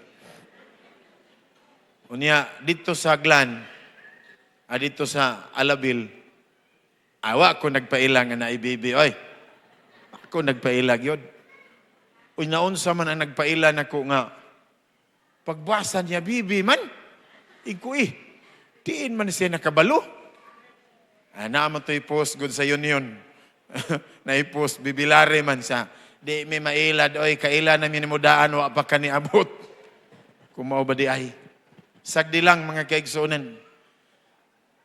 Unya, dito sa Aglan, dito sa Alabil, awa ko nagpailang nga na ibibi. Oy, ako nagpailag yun. Uy, naunsa man ang nagpailan ako nga, pagbasa niya bibi man, tiin man siya nakabalo. Naman to'y post good sa union. Na-post, bibilare man sa di may mailad, oy, kaila na minimudaan, wa pa ka niabot. Kumao ba di ay? Sagdi lang, mga kaigsunan.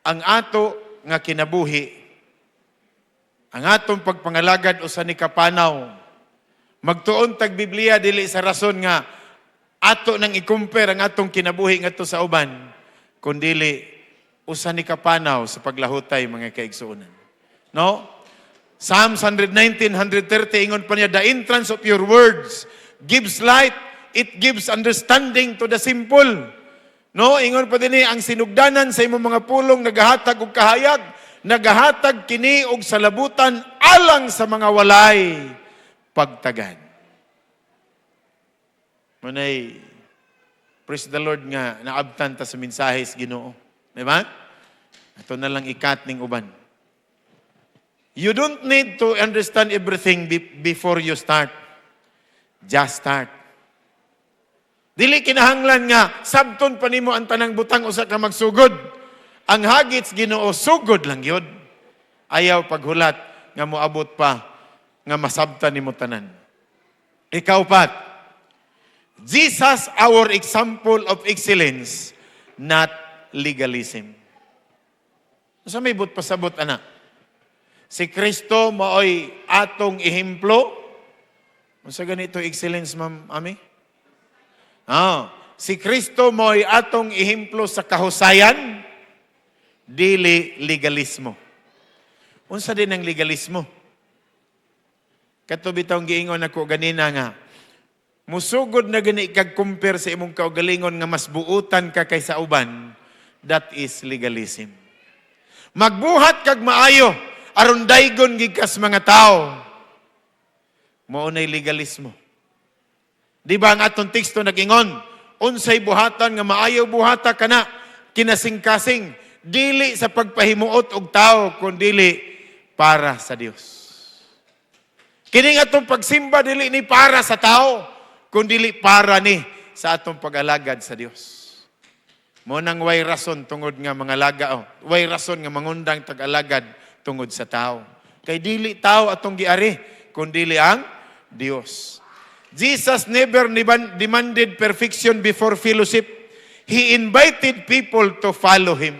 Ang ato nga kinabuhi, ang atong pagpangalagad usa ni kapanaw, magtuon tag Biblia, dili sa rason nga, ato nang i-compare ang atong kinabuhi nga to sa uban, kundili, usa ni kapanaw sa paglahutay, mga kaigsunan. No? Psalms 119, 130, ingon pa niya, the entrance of your words gives light, it gives understanding to the simple. No, ingon pa din ang sinugdanan sa imong mga pulong, nagahatag og kahayag, nagahatag kini og salabutan, alang sa mga walay pagtagan. Manay, praise the Lord nga, naabtan ta sa mensahe sa Ginoo. Diba? Ito na lang ikat ning uban. You don't need to understand everything before you start. Just start. Dili kinahanglan nga sabton pa nimo ang tanang butang usa ka magsugod. Ang hagits Ginoo sugod lang yun. Ayaw paghulat nga moabot pa nga masabtan nimo tanan. Ikaw pat, Jesus our example of excellence, not legalism. Sa may but pasabot ana. Si Kristo maoy atong ehemplo. Unsa ganito excellence, Ma'am Ami? Si Kristo mo'y atong ehemplo sa kahusayan, dili legalismo. Unsa din ang legalismo? Kato bitawng giingon ako ganina nga, musugod na gani kag compare sa imong kaugalingon nga mas buutan ka kaysa uban, that is legalism. Magbuhat kag maayo, aron daygon gikas mga tao. Mao nay legalismo. Di ba ang atong teksto nag-ingon, unsay buhatan nga maayo buhata kana, kinasing-kasing, dili sa pagpahimuot og tao, kundi para sa Dios. Kini atong pagsimba dili ni para sa tao, kundi para ni sa atong pag-alagad sa Dios. Mo nang way rason tungod nga mga laga, way rason nga mangundang tag-alagad tungod sa tao. Kay dili tao atong giari, kundi ang Dios. Jesus never demanded perfection before fellowship. He invited people to follow Him.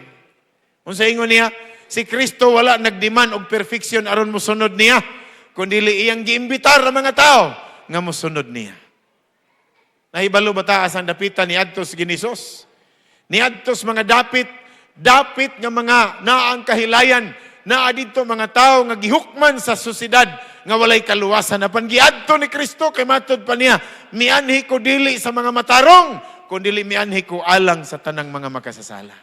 Unsa ingon niya? Si Kristo wala nagdemand og perfection aron mosunod niya, kundi iyang giimbitar ang mga tao nga mosunod niya. Nahibalo ba ta asang dapitan ni adtos Ginisos? Ni adtos mga dapit nga mga naang kahilayan, naa dito mga tao nga gihukman sa susidad nga walay kaluwasan. Apan giadto ni Kristo kay matud pa niya, mianhi ko dili sa mga matarong, kundi mianhi ko alang sa tanang mga makasasala.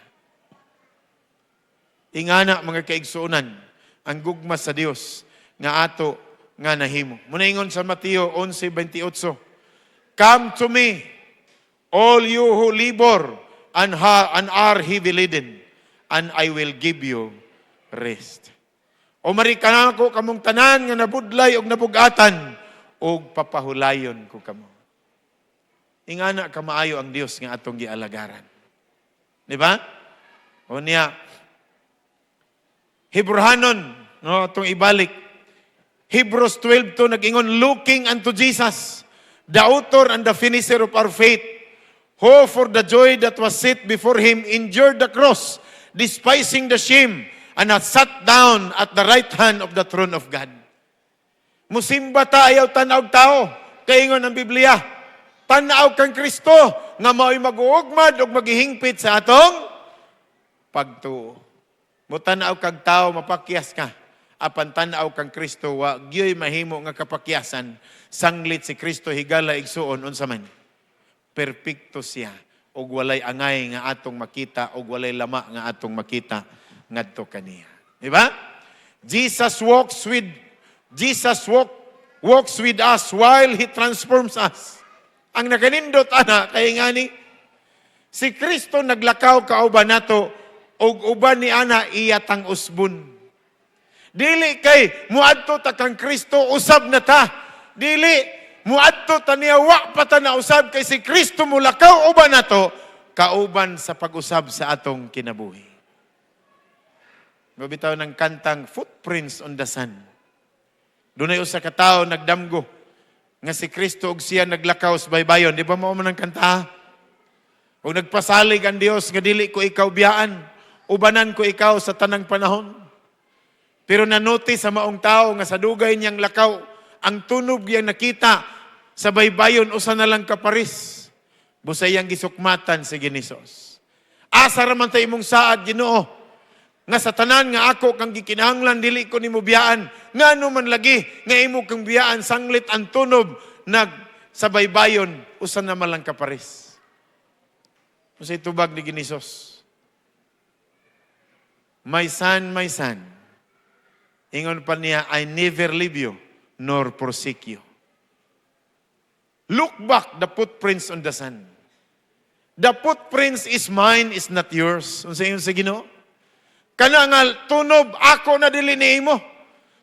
Ingana mga kaigsuonan, ang gugma sa Dios nga ato nga nahimo. Munaingon sa Mateo 11:28, "Come to me, all you who labor and are heavy laden, and I will give you rest." O marikanan ko kamong tanan nga nabudlay og nabugatan, og papahulayon ko kamo. Ingana ka maayo ang Dios nga atong gialagaran. Di ba? O niya, Hebrehanon, no, atong ibalik. Hebrews 12:2 nag-ingon, looking unto Jesus, the author and the finisher of our faith, who for the joy that was set before him endured the cross, despising the shame, and hath sat down at the right hand of the throne of God. Musimba ta ayaw tanaw tao. Kaingon ang Biblia, tanaw kang Kristo nga mao'y mag-uugmad o maghihingpit sa atong pagtuo. Mutanaw kang tao, mapakyas ka. Apan tanaw kang Kristo, wa gyoy mahimo nga kapakyasan, sanglit si Kristo higala igsuon unsa man. Perpekto siya og walay angay nga atong makita og walay lama nga atong makita ngadto kaniya. Di ba? Jesus walks with us while He transforms us. Ang naganindot ana kay ngani si Kristo naglakaw kauban nato og uban ni ana iyatang usbon. Dili kay muadto ta kang Kristo usab na ta. Dili muadto ta niya wa pa ta na usab kay si Kristo mulakaw uban nato kauban sa pag-usab sa atong kinabuhi. Mabitaw ng kantang Footprints on the Sun. Dunay usa ka tawo nagdamgo nga si Kristo og siya naglakaw sa baybayon. Di ba mao man ang kanta? Og nagpasalig ang Dios nga dili ko ikaw biyaan, ubanan ko ikaw sa tanang panahon. Pero nanotice sa maong tao nga sa dugay niyang lakaw, ang tunog yang nakita sa baybayon usa na lang kaparis. Busay ang gisukmatan si Ginisos. Asa ra man ta imong saad, Ginoo, nga sa tanan nga ako kang gikinahanglan dili ko nimo biyaan, ngano man lagi nga imo kang biyaan sanglit ang tunog nag sa baybayon usa na man lang kaparis. Usay tubag ni Ginisos, my son, ingon pa niya, I never leave you nor forsake you. Look back the footprints on the sun. The footprints is mine, is not yours. Unsay ingon sa Ginoo? Kana nga tunob ako na dili niimo.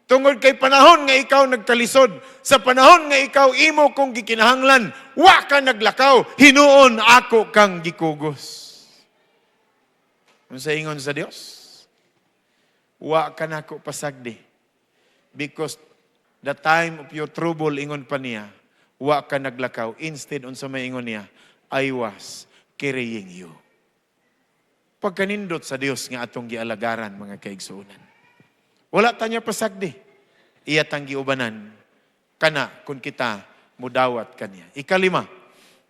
Tungod kay panahon nga ikaw nagkalisod, sa panahon nga ikaw imo kong gikinahanglan, wa ka naglakaw, hinuon ako kang gikugos. Kung sa ingon sa Dios, wa ka nako pasagdi. Because the time of your trouble, ingon pa niya, wa ka naglakaw. Instead, unsa may ingon niya, I was carrying you. Pagkanindot sa Dios nga atong gialagaran, mga kaigsuonan. Wala tanya pasagdi. Iya tang giubanan. Kana kung kita mudawat kaniya. Ikalima,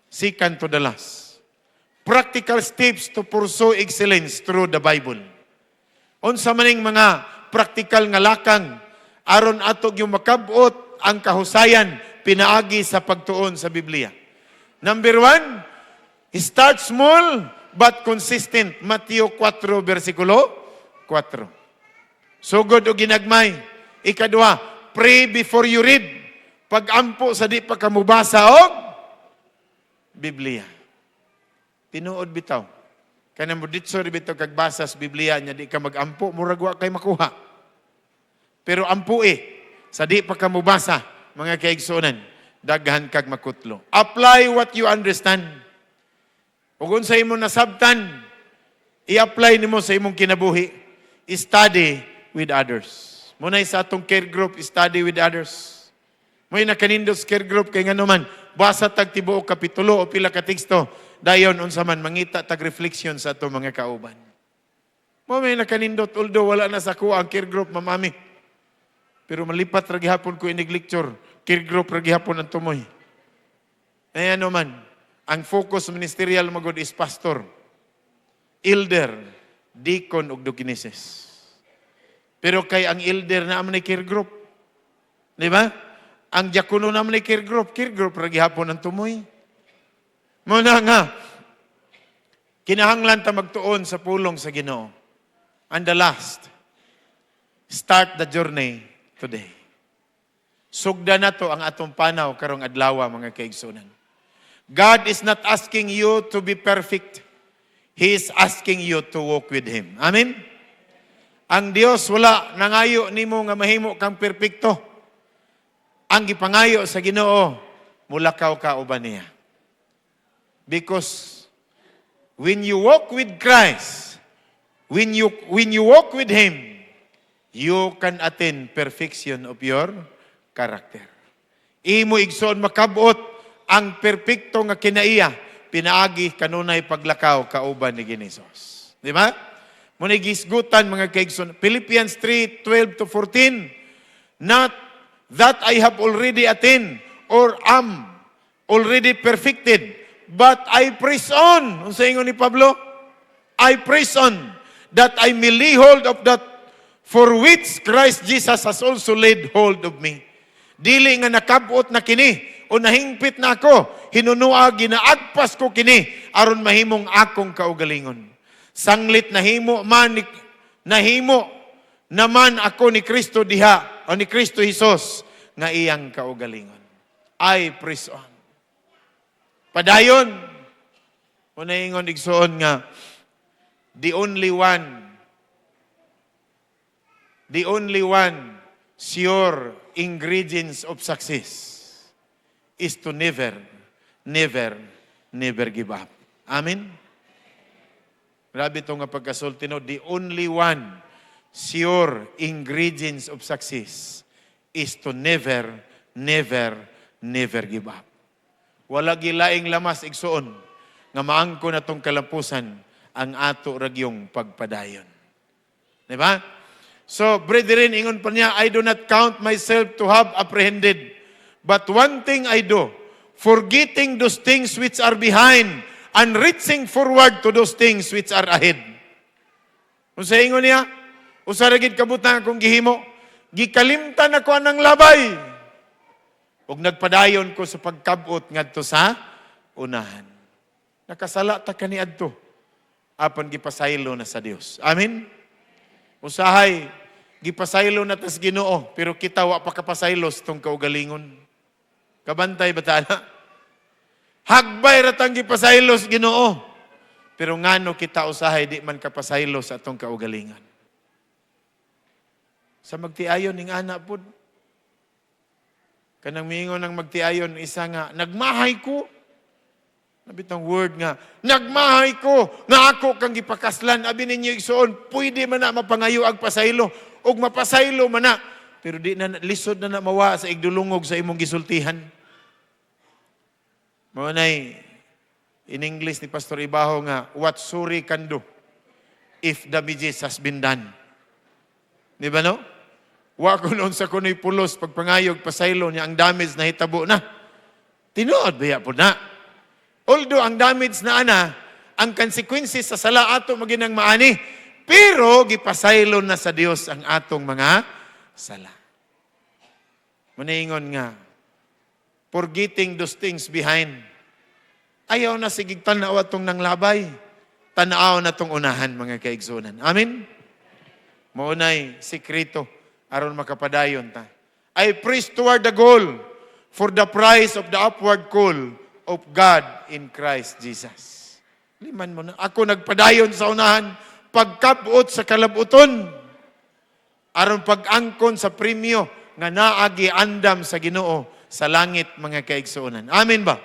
second to the last. Practical steps to pursue excellence through the Bible. Unsa maning mga practical nga lakang aron atog yung makabot ang kahusayan pinaagi sa pagtuon sa Biblia. Number 1, start small but consistent. Mateo 4, versikulo 4. Sugod o ginagmay. Ikadua, pray before you read. Pag-ampo sa di pa kamubasa og Biblia. Tinuod bitaw. Kanang mo ditso bitaw kagbasa sa Biblia nya di ka mag-ampo, murag wa kay makuha. Pero ampo sa di pa kamubasa, mga kaigsuonan, daghan kag makutlo. Apply what you understand. Ug unsa imo nasabtan, i-apply nimo sa imong kinabuhi. Study with others. Muna sa atong care group, study with others. May nakanindos care group kay ngano man, basa tag tibuok kapitulo o pila ka teksto, dayon unsa man mangita tag reflection sa atong mga kauban. Mo may nakanindot although wala na sa kuha ang care group, mamami. Pero malipat ra gihapon ko inig lecture, care group ra gihapon ang tumoy. Ay ano man, ang focus ministerial magod is pastor, elder, deacon ug diakonesses. Pero kay ang elder na amay care group. Di ba? Ang diakono na amay care group ra gihapon ang tumoy. Muna nga, kinahanglan ta magtuon sa pulong sa Ginoo. And the last, start the journey today. Sugda na to ang atong panaw karong adlaw, mga kaigsunan. God is not asking you to be perfect. He is asking you to walk with Him. Amen? Ang Dios wala nangayo nimo nga mahimo kang perpekto. Ang gipangayo sa Ginoo, mulakaw ka uban niya. Because when you walk with Christ, when you walk with Him, you can attain perfection of your character. Imo igsoon makabot ang perpekto nga kinaiya, pinaagi kanunay paglakaw kauban ni Ginisos. Di ba? Muna gisgutan mga kaigsoon. Philippians 3:12-14, not that I have already attained or am already perfected, but I press on. Unsa ingon ni Pablo? I press on that I may lay hold of that for which Christ Jesus has also laid hold of me. Dili nga nakabot na kini o nahingpit na ako, hinunua ginaagpas ko kini aron mahimong akong kaugalingon. Sanglit nahimo naman ako ni Kristo diha o ni Kristo Jesus nga iyang kaugalingon. I press on. Padayon, unaingon igsoon nga, the only one sure ingredients of success is to never give up. Amen? Grabe ito nga pagkasulti, no? The only one sure ingredients of success is to never give up. Wala gilaing lamas igsuon nga maangko na tong kalampusan ang ato ragyong pagpadayon. Di ba? So, brethren, ingon pa niya, I do not count myself to have apprehended, but one thing I do, forgetting those things which are behind, and reaching forward to those things which are ahead. Kung sa ingon niya, usaragid kabutan akong gihimo, gikalimtan ako anang labay, ug nagpadayon ko sa pagkabot ngadto sa unahan. Nakasala ta kaniadto, apan gipasaylo na sa Dios. Amen? Usahay, gipasaylo na tas Ginoo, pero kita wa pa kapasaylos tong kaugalingon. Kabantay bata na? Hagbay ratang gipasaylos Ginoo. Pero ngano kita usahay di man kapasaylos atong kaugalingan. Sa magtiayon ning ana pod. Kanang miingon ng magtiayon isa nga nagmahay ko. Nabitang word nga, nagmahay ko, nga ako kang gipakaslan, abi ninyo igsoon, pwede man na mapangayo ag pasaylo, og mapasaylo man na, pero di na, lisod na mawa sa igdulungog sa imong gisultihan. Maunay, in English ni Pastor Ibaho nga, what sorry can do if damages has been done. Di ba no? Wa ko noon sa kuno'y pulos, pagpangayog, pasaylo niya, ang damage na hitabo na. Tinuod, baya po na. Although ang damage na ana, ang consequences sa sala ato maginang maani, pero gipasaylo na sa Dios ang atong mga sala. Manaingon nga, forgetting those things behind. Ayaw na sigig tanaw atong nanglabay. Tanaw na tong unahan mga kaigsunan. Amen? Maunay, sikreto, aron makapadayon ta. I press toward the goal for the prize of the upward call of God in Christ Jesus. Liman mo na. Ako nagpadayon sa unahan, pagkabot sa kalabuton, aron pag-angkon sa premyo, nga naagi andam sa Ginoo sa langit mga kaigsuonan. Amen ba?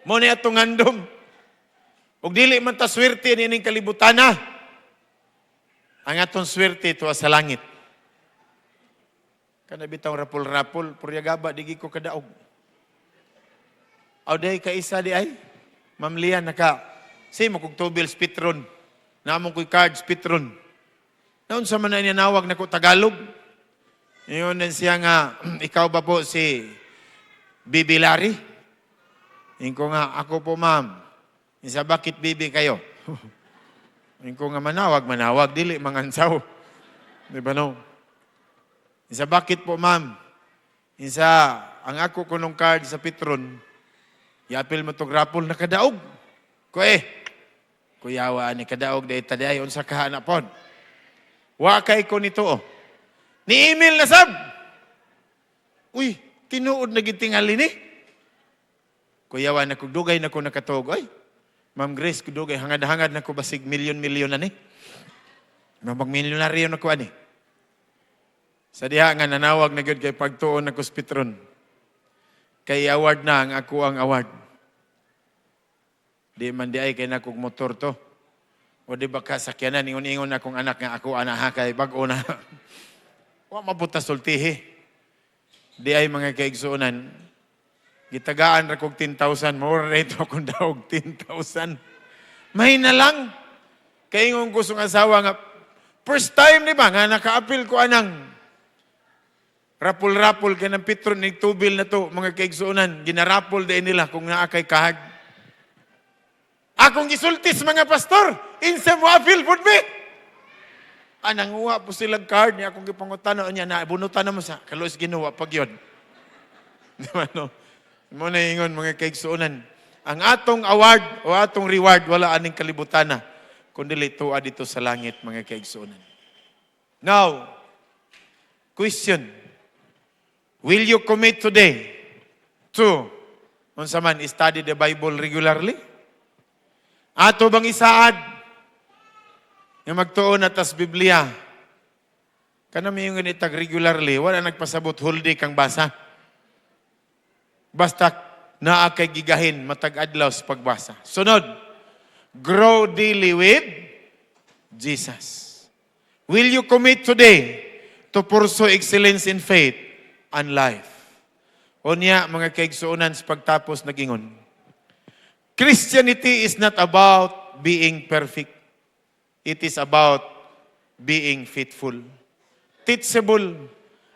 Mo ni atong andom. Ug dili man ta swerte nining kalibutan na. Ang atong swerte tuwa sa langit. Kana bitaw rapol-rapol, puryagaba digi ko kadaog. Aw day ka isa di ay. Ma'am Lian naka say mo kog tubil spitron. Namong koy card spitron. Naun sa man na niya nawag nako Tagalog. Iyon din siya nga ikaw ba po si Bibi Larry? Inko nga ako po ma'am. Isa bakit bibi kayo? Inko nga manawag dili mangansaw. Di ba no? Isa bakit po ma'am? Isa ang ako kunong card sa Petron. Yapil mo to grapol na kadaog. Kuyawa ni kadaog day taday unsa ka na pod. Wa kay ko nito oh. Ni email na sab. Uy, tinuod na gitingali ni. Kuyawa na kog dugay na ko nakatog. Ay, Ma'am Grace, kudugay hangad-hangad na ko basig milyon-milyon na ni. Mag-milyonaryo na ko ani. Sa diha nga nanawag na gyud kay pagtuon na ko spitron. Kay award na ang ako ang award. Di man di ay kay nakog motor to. O di ba kasakyanan, ingon-ingon akong anak nga ako anaha kay bag-o na. Wa mabuta sultihi. Di ay mga kaigsuonan. Gitagaan ra kog 10,000, more rate akong daog 10,000. May na lang. Kay ingon ko sung asawa nga, first time di ba nga naka-appeal ko anang rapol-rapol kay ng Petron ni tubil na to, mga kaigsuonan, ginarapol din nila kung naakay kahag. Akong gisultis mga pastor, insa mo appeal for me. Anang uwa po silang card niya, akong gipangutano niya, na bunutan na mo sa, kalos ginawa pag yun. Di ba no? Muna ingon mga kaigsuonan, ang atong award o atong reward, wala aning kalibutan na, kundi tuwa dito sa langit mga kaigsuonan. Now, question, will you commit today to, unsa man, study the Bible regularly? Ato bang isaad yung magtuon at tas Biblia? Kana may yung itag regularly, wala nagpasabot whole day kang basa. Basta naa kay gigahin matag-adlaw sa pagbasa. Sunod, grow daily with Jesus. Will you commit today to pursue excellence in faith and life? Unya, mga kaigsuonan sa pagtapos nagingon, Christianity is not about being perfect. It is about being faithful, teachable,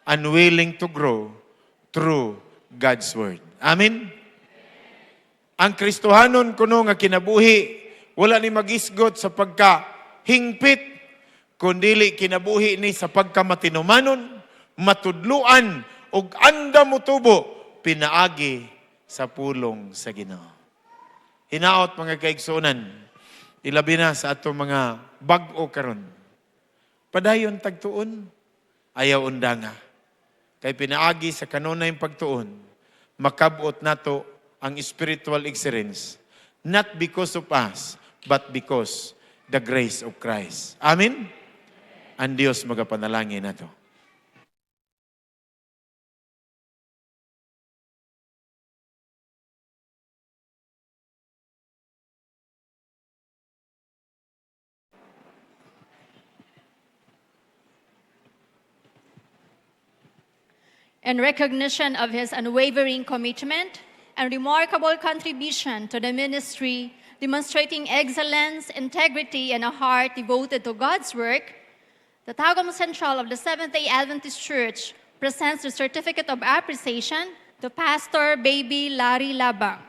and willing to grow through God's Word. Amen? Ang Kristohanon kuno nga kinabuhi, wala ni magisgot sa pagka-hingpit, kundili kinabuhi ni sa pagkamatinumanon, matudluan, ug anda mutubo, pinaagi sa pulong sa Ginoo. Hinaot mga kaigsuonan, ilabi na sa ato mga bag-o karon. Padayon tagtuon, ayaw undanga. Kay pinaagi sa kanunay pagtuon, makabot nato ang spiritual excellence, not because of us, but because the grace of Christ. Amen? Ang Dios magapanalangin nato. In recognition of his unwavering commitment and remarkable contribution to the ministry, demonstrating excellence, integrity, and a heart devoted to God's work, the Tagum Central of the Seventh-day Adventist Church presents the Certificate of Appreciation to Pastor Baby Larry Labang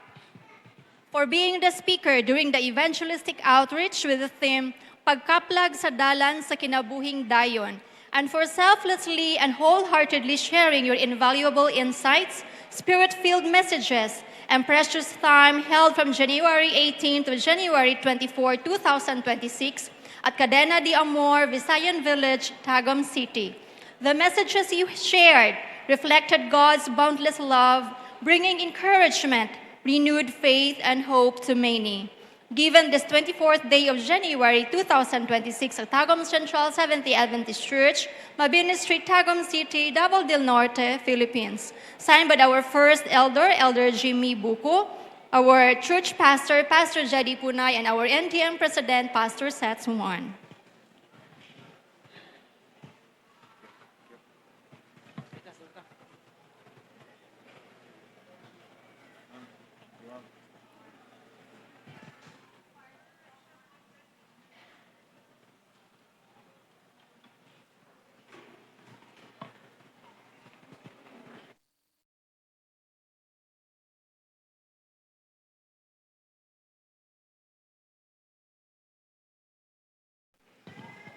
for being the speaker during the evangelistic outreach with the theme, Pagkaplag sa Dalan sa Kinabuhing Dayon, and for selflessly and wholeheartedly sharing your invaluable insights, spirit-filled messages, and precious time held from January 18 to January 24, 2026 at Cadena de Amor, Visayan Village, Tagum City. The messages you shared reflected God's boundless love, bringing encouragement, renewed faith, and hope to many. Given this 24th day of January 2026 at Tagum Central Seventh-day Adventist Church, Mabini Street, Tagum City, Davao del Norte, Philippines. Signed by our first elder, Elder Jimmy Buko, our church pastor, Pastor Jadi Punay, and our NTM president, Pastor Seth Juan.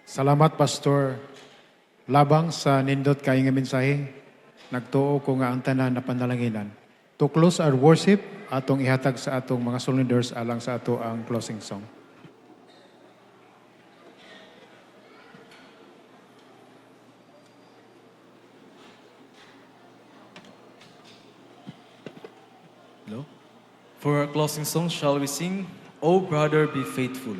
Salamat, Pastor Labang, sa nindot kayo nga mensahe. Nagtuo ko nga ang tanan na panalanginan. To close our worship, atong ihatag sa atong mga soul leaders alang sa ato ang closing song. Hello? For our closing song, shall we sing, O Brother, Be Faithful?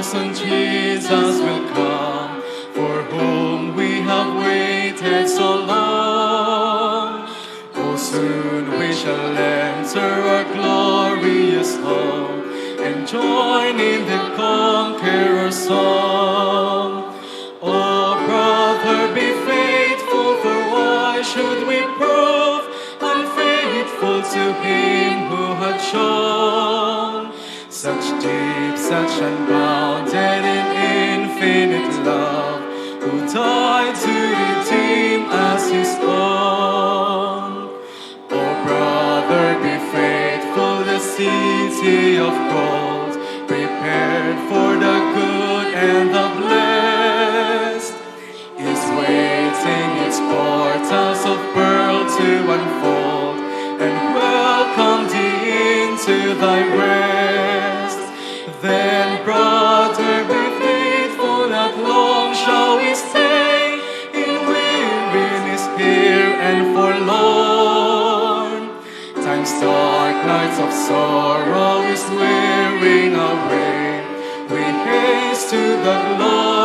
Son Jesus will come, for whom we have waited so long. Oh, soon we shall enter our glorious home and join in the conqueror's song. Oh, brother, be faithful, for why should we prove unfaithful to him who had shown such deep, such unbounded and infinite love, who died to redeem us his own? Oh, brother, be faithful, the city of gold, prepared for the good and the blessed, is waiting its portals of pearl to unfold, and welcome thee into thy rest. Then, brother, be faithful, not long shall we stay in weariness here and forlorn. Time's dark nights of sorrow is wearing away. We haste to the glory.